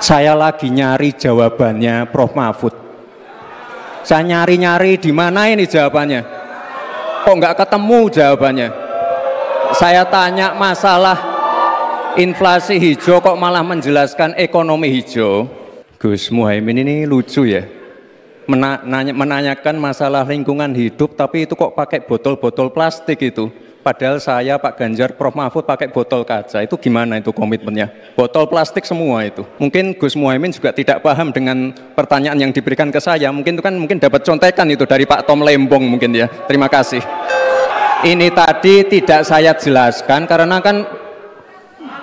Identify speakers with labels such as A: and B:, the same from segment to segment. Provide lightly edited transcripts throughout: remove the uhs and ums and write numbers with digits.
A: Saya lagi nyari jawabannya Prof. Mahfud. Saya nyari-nyari di mana ini jawabannya. Kok nggak ketemu jawabannya? Saya tanya masalah inflasi hijau kok malah menjelaskan ekonomi hijau. Gus Muhaimin ini lucu ya. Menanyakan masalah lingkungan hidup tapi itu kok pakai botol-botol plastik itu. Padahal saya, Pak Ganjar, Prof. Mahfud pakai botol kaca. Itu gimana itu komitmennya? Botol plastik semua itu. Mungkin Gus Muhaimin juga tidak paham dengan pertanyaan yang diberikan ke saya. Mungkin itu kan dapat contekan itu dari Pak Tom Lembong mungkin ya. Terima kasih. Ini tadi tidak saya jelaskan karena kan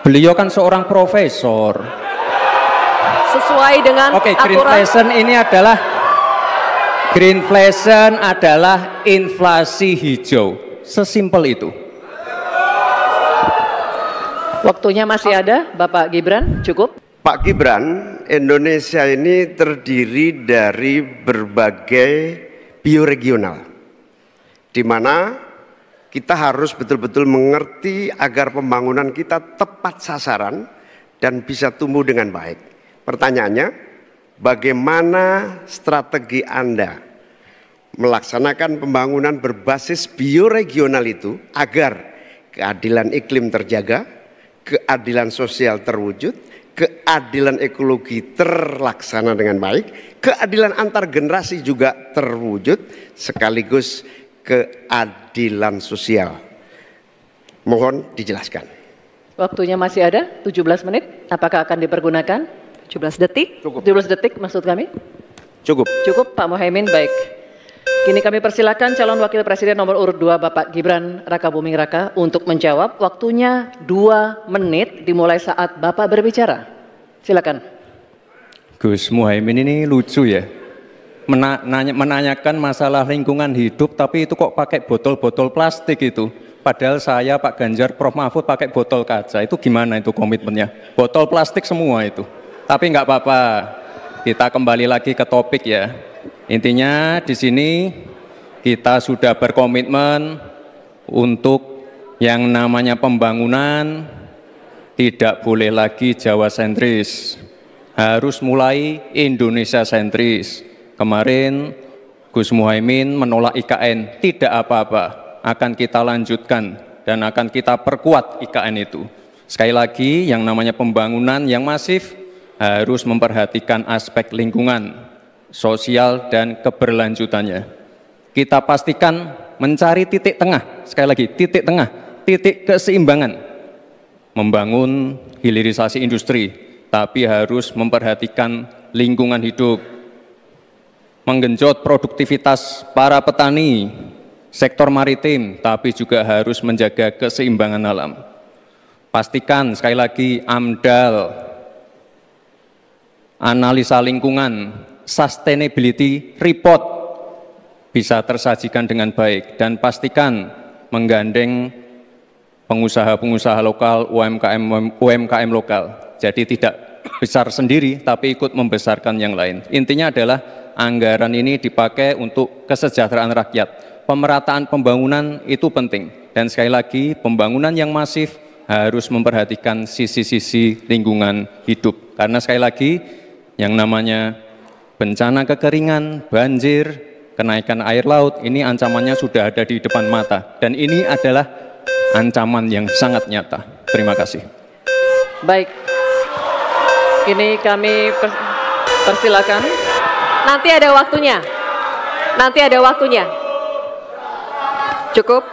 A: beliau kan seorang profesor.
B: Sesuai dengan
A: Oke,
B: aturan.
A: Greenflation adalah inflasi hijau. Sesimpel itu.
B: Waktunya masih ada, Bapak Gibran, cukup.
C: Pak Gibran, Indonesia ini terdiri dari berbagai bioregional, di mana kita harus betul-betul mengerti agar pembangunan kita tepat sasaran dan bisa tumbuh dengan baik. Pertanyaannya, bagaimana strategi Anda melaksanakan pembangunan berbasis bioregional itu agar keadilan iklim terjaga, keadilan sosial terwujud, keadilan ekologi terlaksana dengan baik, keadilan antar generasi juga terwujud, sekaligus keadilan sosial. Mohon dijelaskan.
B: Waktunya masih ada, 17 menit. Apakah akan dipergunakan? 17 detik?
C: Cukup.
B: 17 detik maksud kami?
C: Cukup.
B: Cukup, Pak Muhaimin, baik. Kini kami persilakan calon wakil presiden nomor urut 2 Bapak Gibran Rakabuming Raka untuk menjawab. Waktunya 2 menit dimulai saat Bapak berbicara. Silakan.
A: Gus Muhaimin ini lucu ya. Menanyakan masalah lingkungan hidup tapi itu kok pakai botol-botol plastik itu. Padahal saya, Pak Ganjar, Prof. Mahfud pakai botol kaca. Itu gimana itu komitmennya? Botol plastik semua itu. Tapi nggak apa-apa. Kita kembali lagi ke topik ya. Intinya di sini kita sudah berkomitmen untuk yang namanya pembangunan tidak boleh lagi Jawa sentris, harus mulai Indonesia sentris. Kemarin Gus Muhaimin menolak IKN, tidak apa-apa, akan kita lanjutkan dan akan kita perkuat IKN itu. Sekali lagi yang namanya pembangunan yang masif harus memperhatikan aspek lingkungan, sosial dan keberlanjutannya. Kita pastikan mencari titik tengah, sekali lagi titik tengah, titik keseimbangan. Membangun hilirisasi industri, tapi harus memperhatikan lingkungan hidup. Menggenjot produktivitas para petani, sektor maritim, tapi juga harus menjaga keseimbangan alam. Pastikan sekali lagi AMDAL, analisa lingkungan, sustainability report bisa tersajikan dengan baik dan pastikan menggandeng pengusaha-pengusaha lokal, UMKM lokal. Jadi tidak besar sendiri tapi ikut membesarkan yang lain. Intinya adalah anggaran ini dipakai untuk kesejahteraan rakyat. Pemerataan pembangunan itu penting dan sekali lagi pembangunan yang masif harus memperhatikan sisi-sisi lingkungan hidup. Karena sekali lagi yang namanya bencana kekeringan, banjir, kenaikan air laut, ini ancamannya sudah ada di depan mata. Dan ini adalah ancaman yang sangat nyata. Terima kasih.
B: Baik, ini kami persilakan. Nanti ada waktunya. Nanti ada waktunya. Cukup.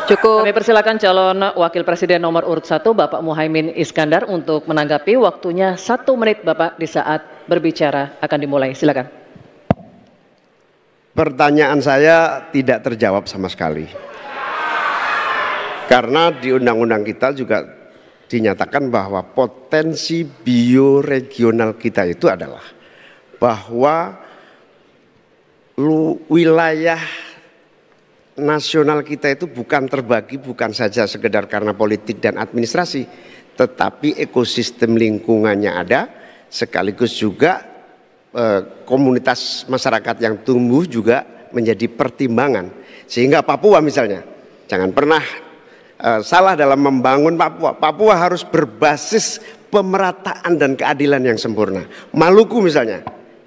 B: Cukup. Kami persilakan calon wakil presiden nomor urut 1 Bapak Muhaimin Iskandar untuk menanggapi. Waktunya 1 menit Bapak di saat berbicara akan dimulai. Silakan.
C: Pertanyaan saya tidak terjawab sama sekali. Karena di undang-undang kita juga dinyatakan bahwa potensi bioregional kita itu adalah bahwa wilayah nasional kita itu bukan terbagi bukan saja sekedar karena politik dan administrasi, tetapi ekosistem lingkungannya ada, sekaligus juga komunitas masyarakat yang tumbuh juga menjadi pertimbangan. Sehingga Papua misalnya, jangan pernah salah dalam membangun Papua. Papua harus berbasis pemerataan dan keadilan yang sempurna. Maluku misalnya,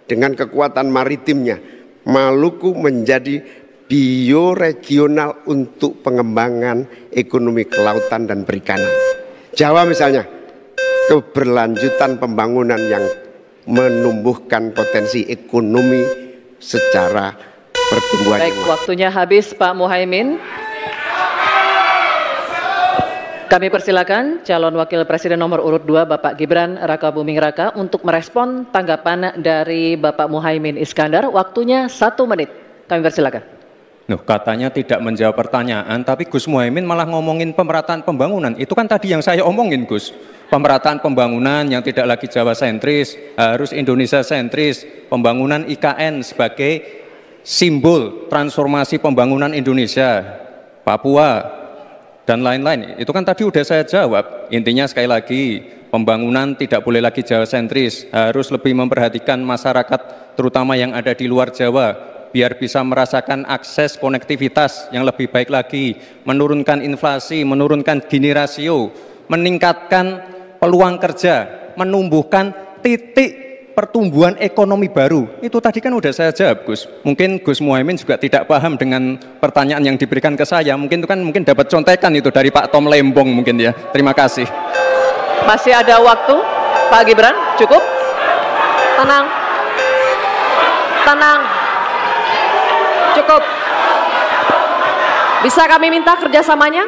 C: dengan kekuatan maritimnya, Maluku menjadi bioregional untuk pengembangan ekonomi kelautan dan perikanan. Jawa misalnya, keberlanjutan pembangunan yang menumbuhkan potensi ekonomi secara pertumbuhan.
B: Baik, waktunya habis Pak Muhaimin. Kami persilakan calon wakil presiden nomor urut 2 Bapak Gibran Rakabuming Raka untuk merespon tanggapan dari Bapak Muhaimin Iskandar. Waktunya 1 menit. Kami persilakan.
A: Nuh, katanya tidak menjawab pertanyaan, tapi Gus Muhaimin malah ngomongin pemerataan pembangunan. Itu kan tadi yang saya omongin, Gus. Pemerataan pembangunan yang tidak lagi Jawa sentris, harus Indonesia sentris. Pembangunan IKN sebagai simbol transformasi pembangunan Indonesia, Papua, dan lain-lain. Itu kan tadi udah saya jawab. Intinya sekali lagi, pembangunan tidak boleh lagi Jawa sentris, harus lebih memperhatikan masyarakat terutama yang ada di luar Jawa, biar bisa merasakan akses konektivitas yang lebih baik lagi, menurunkan inflasi, menurunkan Gini rasio, meningkatkan peluang kerja, menumbuhkan titik pertumbuhan ekonomi baru. Itu tadi kan udah saya jawab, Gus. Mungkin Gus Muhaimin juga tidak paham dengan pertanyaan yang diberikan ke saya. Mungkin itu kan dapat contekan itu dari Pak Tom Lembong mungkin ya. Terima kasih.
B: Masih ada waktu, Pak Gibran, cukup? Tenang. Tenang. Cukup. Bisa kami minta kerjasamanya?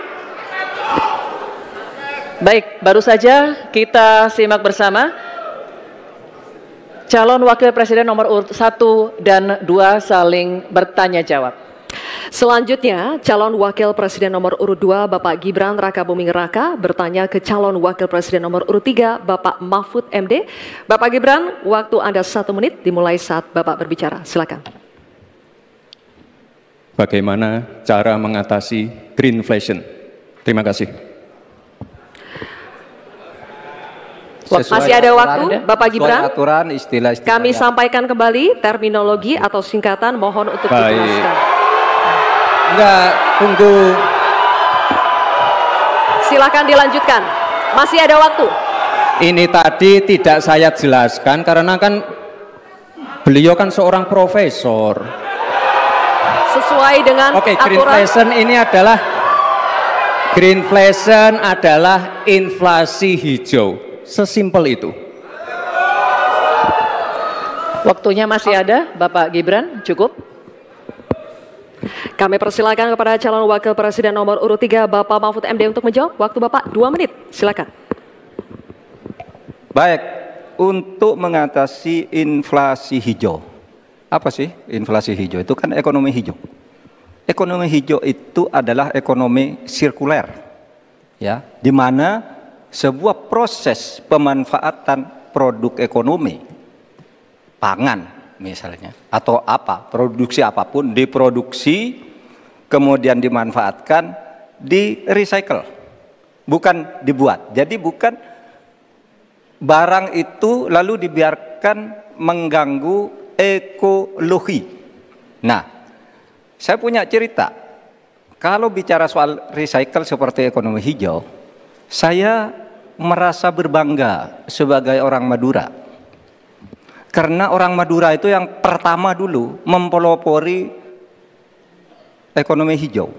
B: Baik, baru saja kita simak bersama. Calon wakil presiden nomor urut 1 dan 2 saling bertanya jawab. Selanjutnya, calon wakil presiden nomor urut 2 Bapak Gibran Rakabuming Raka bertanya ke calon wakil presiden nomor urut 3 Bapak Mahfud MD. Bapak Gibran, waktu Anda 1 menit dimulai saat Bapak berbicara. Silakan.
A: Bagaimana cara mengatasi greenflation? Terima kasih.
B: Masih ada waktu, Bapak Gibran.
D: Aturan istilah
B: kami sampaikan kembali terminologi atau singkatan, mohon untuk dijelaskan.
A: Enggak, tunggu.
B: Silakan dilanjutkan. Masih ada waktu.
A: Ini tadi tidak saya jelaskan karena kan beliau kan seorang profesor.
B: Sesuai dengan
A: Oke,
B: aturan.
A: Greenflation adalah inflasi hijau. Sesimpel itu.
B: Waktunya masih ada, Bapak Gibran, cukup. Kami persilakan kepada calon wakil presiden nomor urut 3 Bapak Mahfud MD untuk menjawab. Waktu Bapak 2 menit, silakan.
D: Baik, untuk mengatasi inflasi hijau. Apa sih inflasi hijau? Itu kan ekonomi hijau. Ekonomi hijau itu adalah ekonomi sirkuler, ya, di mana sebuah proses pemanfaatan produk ekonomi, pangan misalnya, atau apa, produksi apapun, diproduksi, kemudian dimanfaatkan, di recycle, bukan dibuat. Jadi bukan barang itu lalu dibiarkan mengganggu ekologi. Nah, saya punya cerita, kalau bicara soal recycle seperti ekonomi hijau, saya merasa berbangga sebagai orang Madura. Karena orang Madura itu yang pertama dulu mempelopori ekonomi hijau,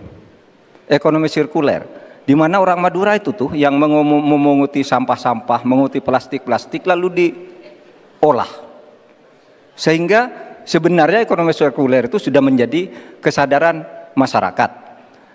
D: ekonomi sirkuler. Di mana orang Madura itu tuh yang memunguti sampah-sampah, menguti plastik-plastik lalu diolah. Sehingga sebenarnya ekonomi sirkuler itu sudah menjadi kesadaran masyarakat.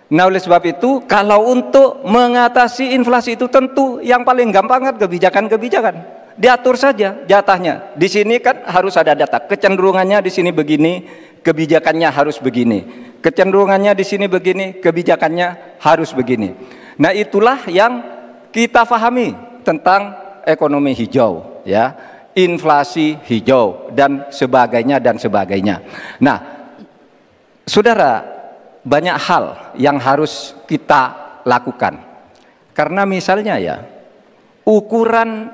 D: Nah, oleh sebab itu, kalau untuk mengatasi inflasi itu tentu yang paling gampang kan kebijakan-kebijakan. Diatur saja jatahnya. Di sini kan harus ada data. Kecenderungannya di sini begini, kebijakannya harus begini. Kecenderungannya di sini begini, kebijakannya harus begini. Nah, itulah yang kita pahami tentang ekonomi hijau, ya, inflasi hijau dan sebagainya dan sebagainya. Nah, saudara, banyak hal yang harus kita lakukan. Karena misalnya ya, ukuran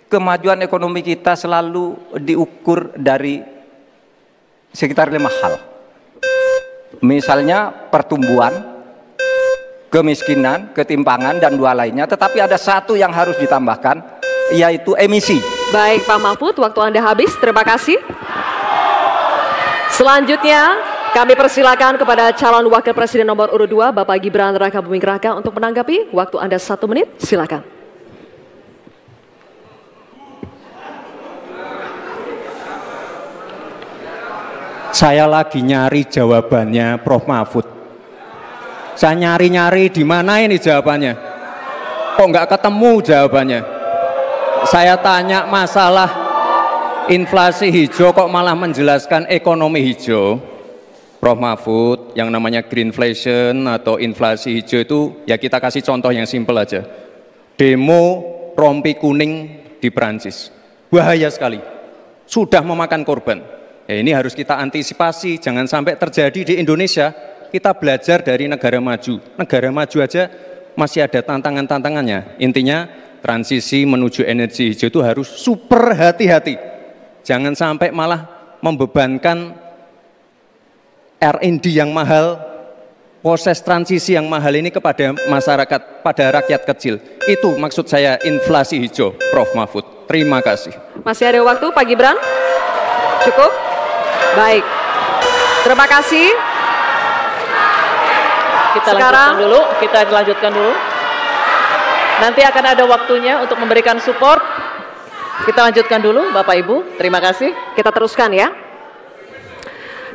D: kemajuan ekonomi kita selalu diukur dari sekitar 5 hal. Misalnya pertumbuhan, kemiskinan, ketimpangan, dan dua lainnya. Tetapi ada satu yang harus ditambahkan, yaitu emisi.
E: Baik Pak Mahfud, waktu Anda habis. Terima kasih. Selanjutnya kami persilakan kepada calon wakil presiden nomor urut 2 Bapak Gibran Rakabuming Raka untuk menanggapi. Waktu Anda 1 menit, silakan.
A: Saya lagi nyari jawabannya Prof Mahfud. Saya nyari-nyari di mana ini jawabannya. Kok nggak ketemu jawabannya? Saya tanya masalah inflasi hijau kok malah menjelaskan ekonomi hijau. Prof Mahfud, yang namanya greenflation atau inflasi hijau itu ya kita kasih contoh yang simpel aja. Demo rompi kuning di Perancis. Bahaya sekali. Sudah memakan korban. Ya, ini harus kita antisipasi, jangan sampai terjadi di Indonesia. Kita belajar dari negara maju. Negara maju aja masih ada tantangan-tantangannya. Intinya transisi menuju energi hijau itu harus super hati-hati. Jangan sampai malah membebankan R&D yang mahal, proses transisi yang mahal ini kepada masyarakat, pada rakyat kecil. Itu maksud saya inflasi hijau, Prof Mahfud. Terima kasih.
E: Masih ada waktu Pak Gibran? Cukup? Baik. Terima kasih.
B: Kita lanjutkan dulu. Nanti akan ada waktunya untuk memberikan support. Kita lanjutkan dulu Bapak Ibu. Terima kasih.
E: Kita teruskan ya.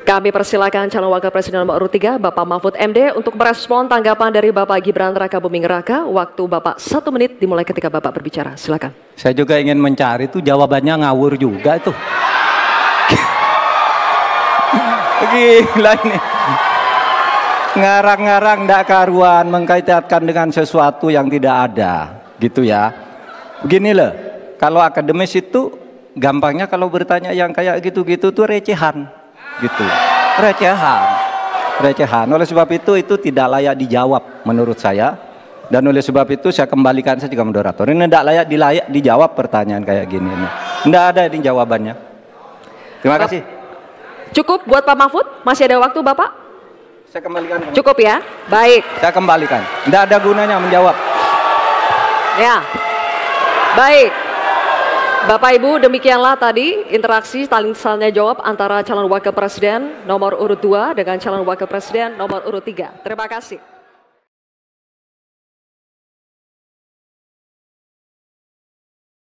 E: Kami persilakan calon wakil presiden nomor urut 3 Bapak Mahfud MD untuk merespon tanggapan dari Bapak Gibran Rakabuming Raka. Waktu Bapak 1 menit dimulai ketika Bapak berbicara. Silakan.
D: Saya juga ingin mencari itu jawabannya ngawur juga itu. Gila ini. Ngarang-ngarang ndak karuan, mengkaitkan dengan sesuatu yang tidak ada, gitu ya. Begini loh, kalau akademis itu gampangnya kalau bertanya yang kayak gitu-gitu tuh recehan, gitu. Recehan. Oleh sebab itu tidak layak dijawab menurut saya. Dan oleh sebab itu saya kembalikan saja ke moderator. Ini tidak layak dijawab pertanyaan kayak gini. Tidak ada ini jawabannya. Terima kasih.
E: Cukup buat Pak Mahfud? Masih ada waktu Bapak?
D: Saya kembalikan.
E: Cukup ya? Baik.
D: Saya kembalikan. Tidak ada gunanya menjawab.
E: Ya. Baik. Bapak Ibu, demikianlah tadi interaksi saling tanya jawab antara calon wakil presiden nomor urut 2 dengan calon wakil presiden nomor urut 3. Terima kasih.